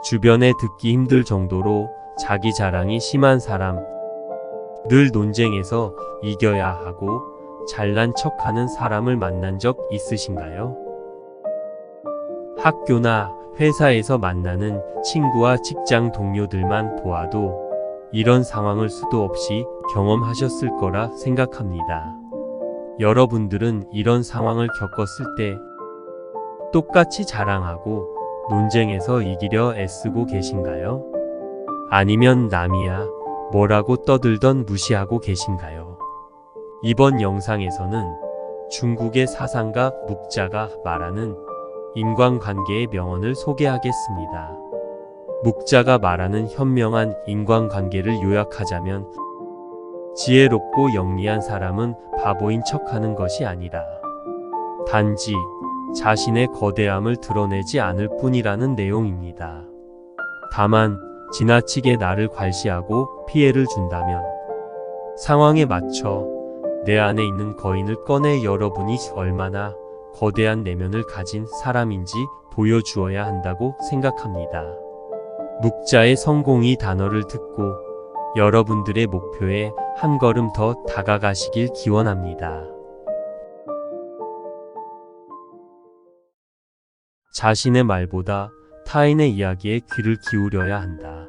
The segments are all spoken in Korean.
주변에 듣기 힘들 정도로 자기 자랑이 심한 사람, 늘 논쟁에서 이겨야 하고 잘난 척하는 사람을 만난 적 있으신가요? 학교나 회사에서 만나는 친구와 직장 동료들만 보아도 이런 상황을 수도 없이 경험하셨을 거라 생각합니다. 여러분들은 이런 상황을 겪었을 때 똑같이 자랑하고 논쟁에서 이기려 애쓰고 계신가요? 아니면 남이야 뭐라고 떠들던 무시하고 계신가요? 이번 영상에서는 중국의 사상가 묵자가 말하는 인간관계의 명언을 소개하겠습니다. 묵자가 말하는 현명한 인간관계를 요약하자면 지혜롭고 영리한 사람은 바보인 척하는 것이 아니라 단지 자신의 거대함을 드러내지 않을 뿐이라는 내용입니다. 다만 지나치게 나를 괄시하고 피해를 준다면 상황에 맞춰 내 안에 있는 거인을 꺼내 여러분이 얼마나 거대한 내면을 가진 사람인지 보여주어야 한다고 생각합니다. 묵자의 성공이 단어를 듣고 여러분들의 목표에 한 걸음 더 다가가시길 기원합니다. 자신의 말보다 타인의 이야기에 귀를 기울여야 한다.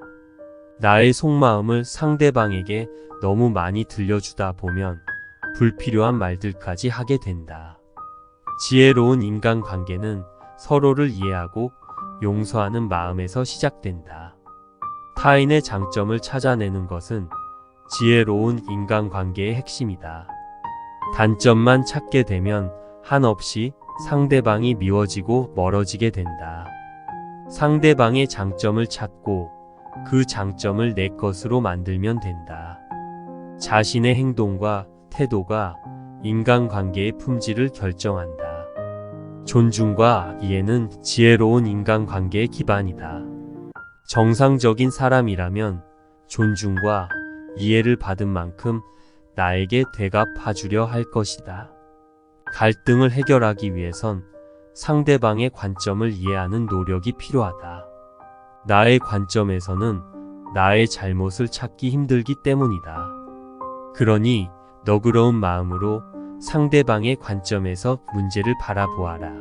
나의 속마음을 상대방에게 너무 많이 들려주다 보면 불필요한 말들까지 하게 된다. 지혜로운 인간관계는 서로를 이해하고 용서하는 마음에서 시작된다. 타인의 장점을 찾아내는 것은 지혜로운 인간관계의 핵심이다. 단점만 찾게 되면 한없이 상대방이 미워지고 멀어지게 된다. 상대방의 장점을 찾고 그 장점을 내 것으로 만들면 된다. 자신의 행동과 태도가 인간관계의 품질을 결정한다. 존중과 이해는 지혜로운 인간관계의 기반이다. 정상적인 사람이라면 존중과 이해를 받은 만큼 나에게 되갚아주려 할 것이다. 갈등을 해결하기 위해선 상대방의 관점을 이해하는 노력이 필요하다. 나의 관점에서는 나의 잘못을 찾기 힘들기 때문이다. 그러니 너그러운 마음으로 상대방의 관점에서 문제를 바라보아라.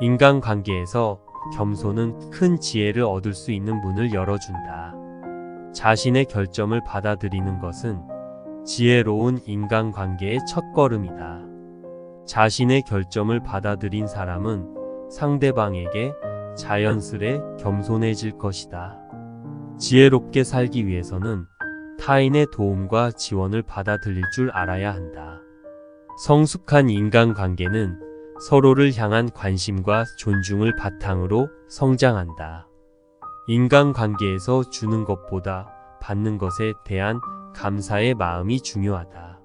인간관계에서 겸손은 큰 지혜를 얻을 수 있는 문을 열어준다. 자신의 결점을 받아들이는 것은 지혜로운 인간관계의 첫걸음이다. 자신의 결점을 받아들인 사람은 상대방에게 자연스레 겸손해질 것이다. 지혜롭게 살기 위해서는 타인의 도움과 지원을 받아들일 줄 알아야 한다. 성숙한 인간관계는 서로를 향한 관심과 존중을 바탕으로 성장한다. 인간관계에서 주는 것보다 받는 것에 대한 감사의 마음이 중요하다.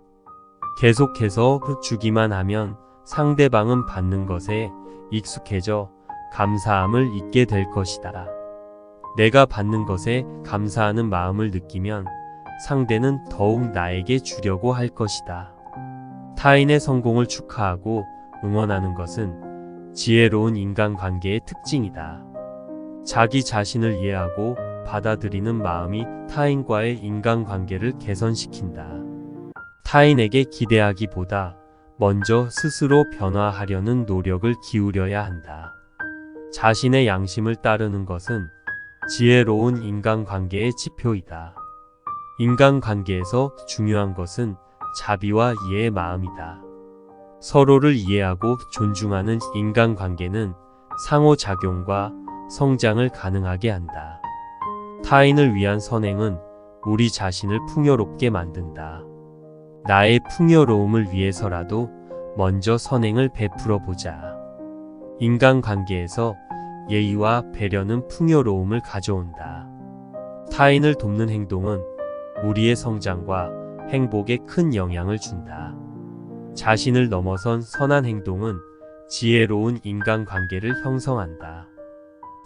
계속해서 주기만 하면 상대방은 받는 것에 익숙해져 감사함을 잊게 될 것이다. 내가 받는 것에 감사하는 마음을 느끼면 상대는 더욱 나에게 주려고 할 것이다. 타인의 성공을 축하하고 응원하는 것은 지혜로운 인간관계의 특징이다. 자기 자신을 이해하고 받아들이는 마음이 타인과의 인간관계를 개선시킨다. 타인에게 기대하기보다 먼저 스스로 변화하려는 노력을 기울여야 한다. 자신의 양심을 따르는 것은 지혜로운 인간관계의 지표이다. 인간관계에서 중요한 것은 자비와 이해의 마음이다. 서로를 이해하고 존중하는 인간관계는 상호작용과 성장을 가능하게 한다. 타인을 위한 선행은 우리 자신을 풍요롭게 만든다. 나의 풍요로움을 위해서라도 먼저 선행을 베풀어 보자. 인간관계에서 예의와 배려는 풍요로움을 가져온다. 타인을 돕는 행동은 우리의 성장과 행복에 큰 영향을 준다. 자신을 넘어선 선한 행동은 지혜로운 인간관계를 형성한다.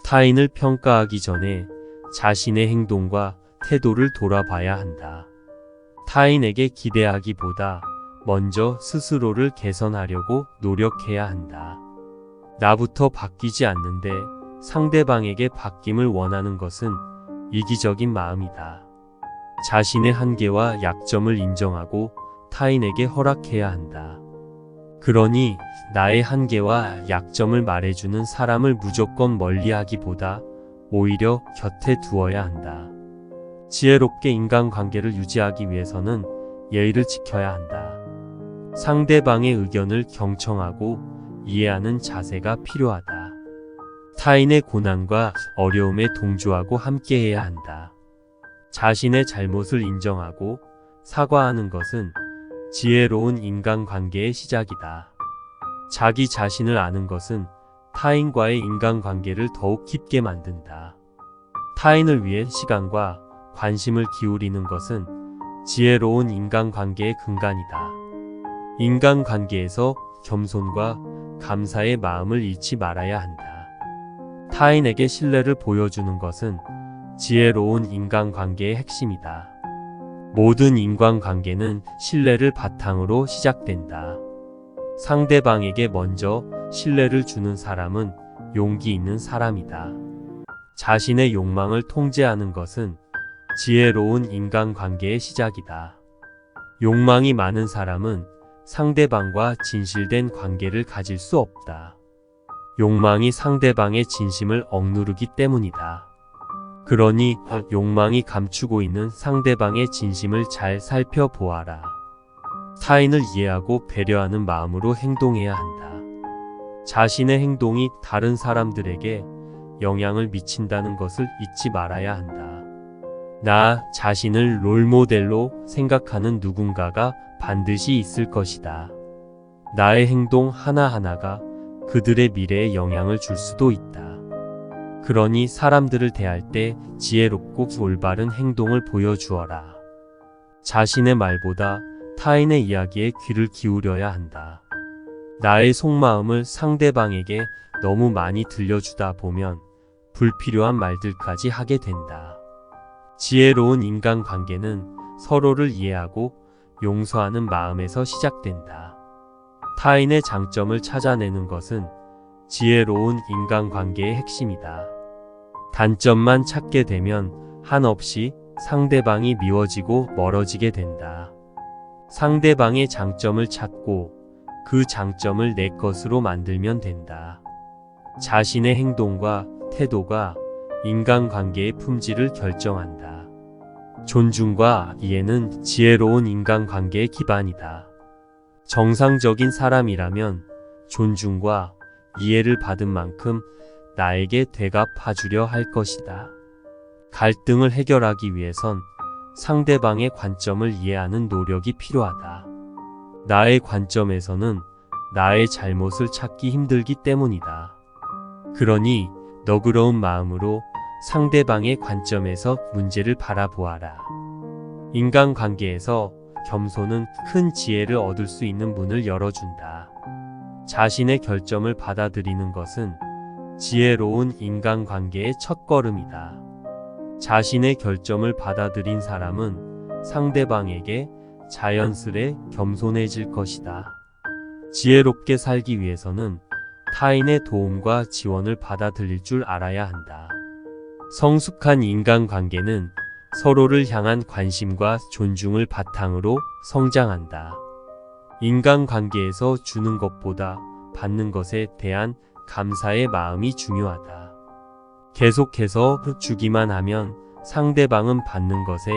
타인을 평가하기 전에 자신의 행동과 태도를 돌아봐야 한다. 타인에게 기대하기보다 먼저 스스로를 개선하려고 노력해야 한다. 나부터 바뀌지 않는데 상대방에게 바뀜을 원하는 것은 이기적인 마음이다. 자신의 한계와 약점을 인정하고 타인에게 허락해야 한다. 그러니 나의 한계와 약점을 말해주는 사람을 무조건 멀리하기보다 오히려 곁에 두어야 한다. 지혜롭게 인간관계를 유지하기 위해서는 예의를 지켜야 한다. 상대방의 의견을 경청하고 이해하는 자세가 필요하다. 타인의 고난과 어려움에 동조하고 함께해야 한다. 자신의 잘못을 인정하고 사과하는 것은 지혜로운 인간관계의 시작이다. 자기 자신을 아는 것은 타인과의 인간관계를 더욱 깊게 만든다. 타인을 위해 시간과 관심을 기울이는 것은 지혜로운 인간관계의 근간이다. 인간관계에서 겸손과 감사의 마음을 잃지 말아야 한다. 타인에게 신뢰를 보여주는 것은 지혜로운 인간관계의 핵심이다. 모든 인간관계는 신뢰를 바탕으로 시작된다. 상대방에게 먼저 신뢰를 주는 사람은 용기 있는 사람이다. 자신의 욕망을 통제하는 것은 지혜로운 인간관계의 시작이다. 욕망이 많은 사람은 상대방과 진실된 관계를 가질 수 없다. 욕망이 상대방의 진심을 억누르기 때문이다. 그러니 욕망이 감추고 있는 상대방의 진심을 잘 살펴보아라. 타인을 이해하고 배려하는 마음으로 행동해야 한다. 자신의 행동이 다른 사람들에게 영향을 미친다는 것을 잊지 말아야 한다. 나 자신을 롤모델로 생각하는 누군가가 반드시 있을 것이다. 나의 행동 하나하나가 그들의 미래에 영향을 줄 수도 있다. 그러니 사람들을 대할 때 지혜롭고 올바른 행동을 보여주어라. 자신의 말보다 타인의 이야기에 귀를 기울여야 한다. 나의 속마음을 상대방에게 너무 많이 들려주다 보면 불필요한 말들까지 하게 된다. 지혜로운 인간관계는 서로를 이해하고 용서하는 마음에서 시작된다. 타인의 장점을 찾아내는 것은 지혜로운 인간관계의 핵심이다. 단점만 찾게 되면 한없이 상대방이 미워지고 멀어지게 된다. 상대방의 장점을 찾고 그 장점을 내 것으로 만들면 된다. 자신의 행동과 태도가 인간관계의 품질을 결정한다. 존중과 이해는 지혜로운 인간관계의 기반이다. 정상적인 사람이라면 존중과 이해를 받은 만큼 나에게 되갚아주려 할 것이다. 갈등을 해결하기 위해선 상대방의 관점을 이해하는 노력이 필요하다. 나의 관점에서는 나의 잘못을 찾기 힘들기 때문이다. 그러니 너그러운 마음으로 상대방의 관점에서 문제를 바라보아라. 인간관계에서 겸손은 큰 지혜를 얻을 수 있는 문을 열어준다. 자신의 결점을 받아들이는 것은 지혜로운 인간관계의 첫걸음이다. 자신의 결점을 받아들인 사람은 상대방에게 자연스레 겸손해질 것이다. 지혜롭게 살기 위해서는 타인의 도움과 지원을 받아들일 줄 알아야 한다. 성숙한 인간관계는 서로를 향한 관심과 존중을 바탕으로 성장한다. 인간관계에서 주는 것보다 받는 것에 대한 감사의 마음이 중요하다. 계속해서 주기만 하면 상대방은 받는 것에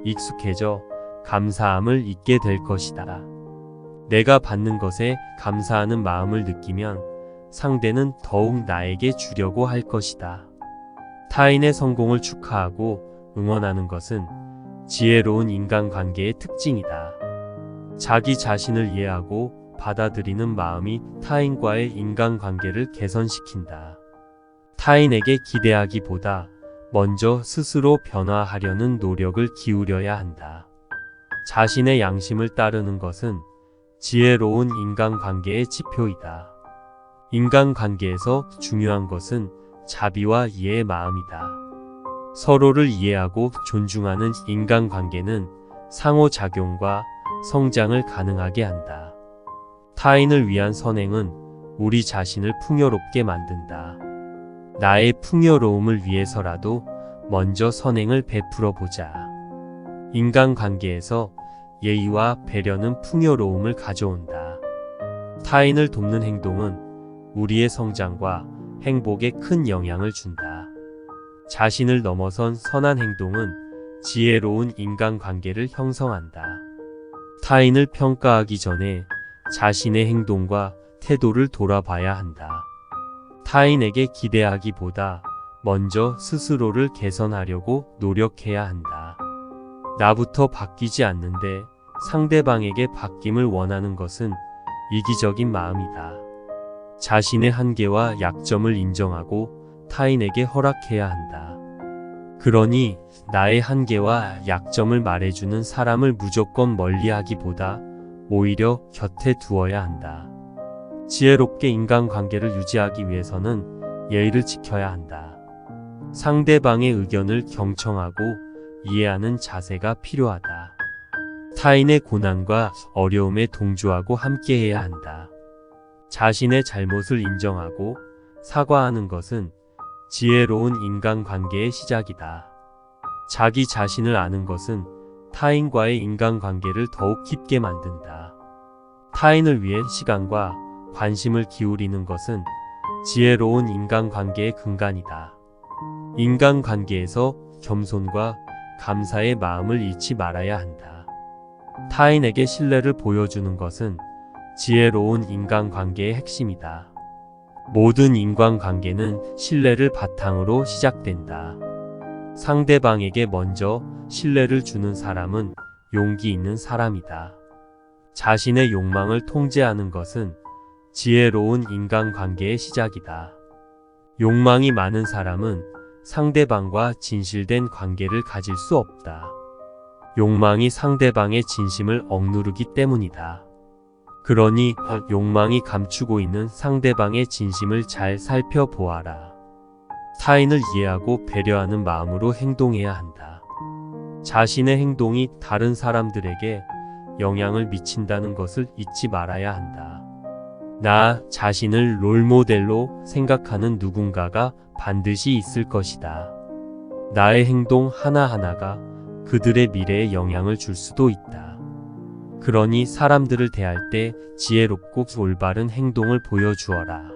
익숙해져 감사함을 잊게 될 것이다. 내가 받는 것에 감사하는 마음을 느끼면 상대는 더욱 나에게 주려고 할 것이다. 타인의 성공을 축하하고 응원하는 것은 지혜로운 인간관계의 특징이다. 자기 자신을 이해하고 받아들이는 마음이 타인과의 인간관계를 개선시킨다. 타인에게 기대하기보다 먼저 스스로 변화하려는 노력을 기울여야 한다. 자신의 양심을 따르는 것은 지혜로운 인간관계의 지표이다. 인간관계에서 중요한 것은 자비와 이해의 마음이다. 서로를 이해하고 존중하는 인간관계는 상호작용과 성장을 가능하게 한다. 타인을 위한 선행은 우리 자신을 풍요롭게 만든다. 나의 풍요로움을 위해서라도 먼저 선행을 베풀어 보자. 인간관계에서 예의와 배려는 풍요로움을 가져온다. 타인을 돕는 행동은 우리의 성장과 행복에 큰 영향을 준다. 자신을 넘어선 선한 행동은 지혜로운 인간관계를 형성한다. 타인을 평가하기 전에 자신의 행동과 태도를 돌아봐야 한다. 타인에게 기대하기보다 먼저 스스로를 개선하려고 노력해야 한다. 나부터 바뀌지 않는데 상대방에게 바뀜을 원하는 것은 이기적인 마음이다. 자신의 한계와 약점을 인정하고 타인에게 허락해야 한다. 그러니 나의 한계와 약점을 말해주는 사람을 무조건 멀리하기보다 오히려 곁에 두어야 한다. 지혜롭게 인간관계를 유지하기 위해서는 예의를 지켜야 한다. 상대방의 의견을 경청하고 이해하는 자세가 필요하다. 타인의 고난과 어려움에 동조하고 함께해야 한다. 자신의 잘못을 인정하고 사과하는 것은 지혜로운 인간관계의 시작이다. 자기 자신을 아는 것은 타인과의 인간관계를 더욱 깊게 만든다. 타인을 위해 시간과 관심을 기울이는 것은 지혜로운 인간관계의 근간이다. 인간관계에서 겸손과 감사의 마음을 잃지 말아야 한다. 타인에게 신뢰를 보여주는 것은 지혜로운 인간관계의 핵심이다. 모든 인간관계는 신뢰를 바탕으로 시작된다. 상대방에게 먼저 신뢰를 주는 사람은 용기 있는 사람이다. 자신의 욕망을 통제하는 것은 지혜로운 인간관계의 시작이다. 욕망이 많은 사람은 상대방과 진실된 관계를 가질 수 없다. 욕망이 상대방의 진심을 억누르기 때문이다. 그러니 욕망이 감추고 있는 상대방의 진심을 잘 살펴보아라. 타인을 이해하고 배려하는 마음으로 행동해야 한다. 자신의 행동이 다른 사람들에게 영향을 미친다는 것을 잊지 말아야 한다. 나 자신을 롤모델로 생각하는 누군가가 반드시 있을 것이다. 나의 행동 하나하나가 그들의 미래에 영향을 줄 수도 있다. 그러니 사람들을 대할 때 지혜롭고 올바른 행동을 보여주어라.